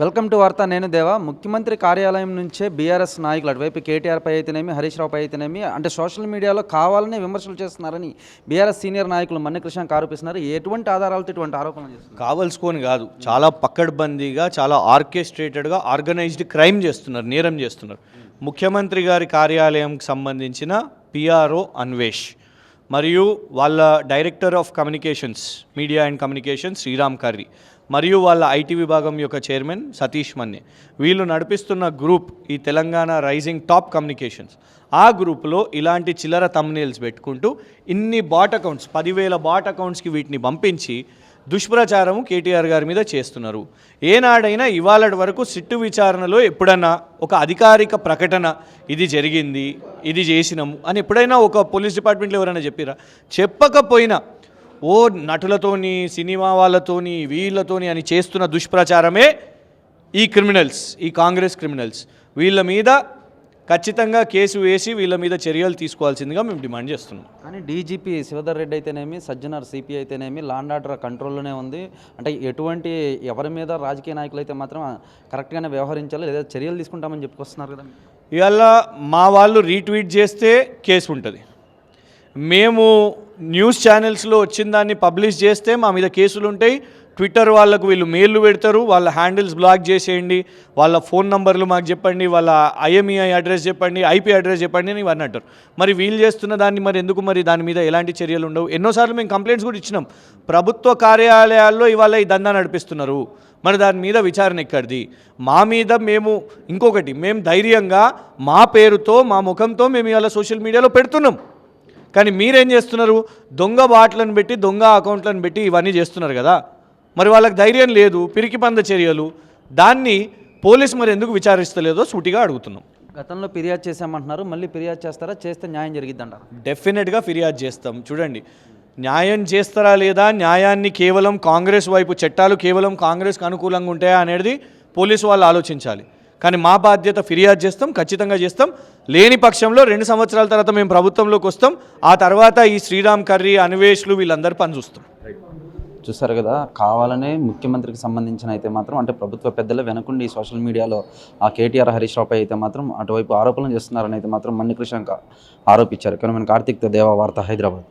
Welcome to వార్త. నేను దేవా. ముఖ్యమంత్రి కార్యాలయం నుంచే బీఆర్ఎస్ నాయకులు అటువైపు కేటీఆర్పై అయితేనేమి, హరీష్ రావుపై అయితేనేమి అంటే సోషల్ మీడియాలో కావాలని విమర్శలు చేస్తున్నారని బీఆర్ఎస్ సీనియర్ నాయకులు మన్ని కృష్ణకి ఆరోపిస్తున్నారు. ఎటువంటి ఆధారాలతో ఇటువంటి ఆరోపణలు చేస్తున్నారు? కావలసుకొని కాదు, చాలా పక్కడ్బందీగా, చాలా ఆర్కెస్ట్రేటెడ్గా ఆర్గనైజ్డ్ క్రైమ్ చేస్తున్నారు, నేరం చేస్తున్నారు. ముఖ్యమంత్రి గారి కార్యాలయంకి సంబంధించిన పిఆర్ఓ అన్వేష్ మరియు వాళ్ళ director of communications, media and communications Sriram Karri మరియు వాళ్ళ ఐటీ విభాగం యొక్క చైర్మన్ సతీష్ మన్నే, వీళ్ళు నడిపిస్తున్న గ్రూప్ ఈ తెలంగాణ రైజింగ్ టాప్ కమ్యూనికేషన్స్. ఆ గ్రూప్లో ఇలాంటి చిల్లర థంబ్నెయిల్స్ పెట్టుకుంటూ ఇన్ని బాట్ అకౌంట్స్, 10,000 బాట్ అకౌంట్స్కి వీటిని పంపించి దుష్ప్రచారం కేటీఆర్ గారి మీద చేస్తున్నారు. ఏనాడైనా ఇవాళ వరకు సిట్టు విచారణలో ఎప్పుడన్నా ఒక అధికారిక ప్రకటన ఇది జరిగింది, ఇది చేసినాము అని ఎప్పుడైనా ఒక పోలీస్ డిపార్ట్మెంట్లో ఎవరైనా చెప్పిరా? చెప్పకపోయినా ఓ నటులతోని, సినిమా వాళ్ళతోని, వీళ్ళతోని అని చేస్తున్న దుష్ప్రచారమే ఈ క్రిమినల్స్, ఈ కాంగ్రెస్ క్రిమినల్స్. వీళ్ళ మీద ఖచ్చితంగా కేసు వేసి వీళ్ళ మీద చర్యలు తీసుకోవాల్సిందిగా మేము డిమాండ్ చేస్తున్నాం. కానీ డీజీపీ శివధర్ రెడ్డి అయితేనేమి, సజ్జనార్ సిపి అయితేనేమి లాండ్ ఆర్డర్ కంట్రోల్లోనే ఉంది. అంటే ఎటువంటి ఎవరి మీద రాజకీయ నాయకులు అయితే మాత్రం కరెక్ట్గానే వ్యవహరించాలి, లేదా చర్యలు తీసుకుంటామని చెప్పుకొస్తున్నారు కదా. ఇవాళ మా వాళ్ళు రీట్వీట్ చేస్తే కేసు ఉంటుంది, మేము న్యూస్ ఛానల్స్లో వచ్చిన దాన్ని పబ్లిష్ చేస్తే మా మీద కేసులు ఉంటాయి. ట్విట్టర్ వాళ్ళకు వీళ్ళు మెయిల్లు పెడతారు, వాళ్ళ హ్యాండిల్స్ బ్లాక్ చేసేయండి, వాళ్ళ ఫోన్ నంబర్లు మాకు చెప్పండి, వాళ్ళ ఐఎంఈఐ అడ్రస్ చెప్పండి, ఐపీ అడ్రస్ చెప్పండి అని ఇవన్నీ అంటారు. మరి వీళ్ళు చేస్తున్న దాన్ని మరి ఎందుకు మరి దాని మీద ఎలాంటి చర్యలు ఉండవు? ఎన్నోసార్లు మేము కంప్లైంట్స్ కూడా ఇచ్చినాం. ప్రభుత్వ కార్యాలయాల్లో ఇవాళ ఈ దందా నడిపిస్తున్నారు, మరి దాని మీద విచారణ ఎక్కడిది? మా మీద మేము ఇంకొకటి, మేము ధైర్యంగా మా పేరుతో, మా ముఖంతో మేము ఇవాళ సోషల్ మీడియాలో పెడుతున్నాం. కానీ మీరేం చేస్తున్నారు? దొంగ బాట్లను పెట్టి, దొంగ అకౌంట్లను పెట్టి ఇవన్నీ చేస్తున్నారు కదా. మరి వాళ్ళకి ధైర్యం లేదు, పిరికి పంద చర్యలు. దాన్ని పోలీసు మరి ఎందుకు విచారిస్తలేదో సూటిగా అడుగుతున్నాం. గతంలో ఫిర్యాదు చేశామంటున్నారు, మళ్ళీ ఫిర్యాదు చేస్తారా? చేస్తే న్యాయం జరిగిద్ది అంటారు? డెఫినెట్గా ఫిర్యాదు చేస్తాం. చూడండి, న్యాయం చేస్తారా లేదా, న్యాయాన్ని కేవలం కాంగ్రెస్ వైపు, చట్టాలు కేవలం కాంగ్రెస్కి అనుకూలంగా ఉంటాయా అనేది పోలీసు వాళ్ళు ఆలోచించాలి. కానీ మా బాధ్యత ఫిర్యాదు చేస్తాం, ఖచ్చితంగా చేస్తాం. లేని పక్షంలో 2 సంవత్సరాల తర్వాత మేము ప్రభుత్వంలోకి వస్తాం. ఆ తర్వాత ఈ శ్రీరామ్ కర్రీ, అన్వేష్లు వీళ్ళందరూ పని చూస్తాం. చూస్తారు కదా, కావాలనే ముఖ్యమంత్రికి సంబంధించిన అయితే మాత్రం అంటే ప్రభుత్వ పెద్దలు వెనకుండి సోషల్ మీడియాలో ఆ కేటీఆర్, హరీష్ రావుపై అయితే మాత్రం అటువైపు ఆరోపణలు చేస్తున్నారని అయితే మాత్రం మన్ని కృష్ణ ఆరోపించారు. కానీ మన కార్తీక్ దేవా, వార్త, హైదరాబాద్.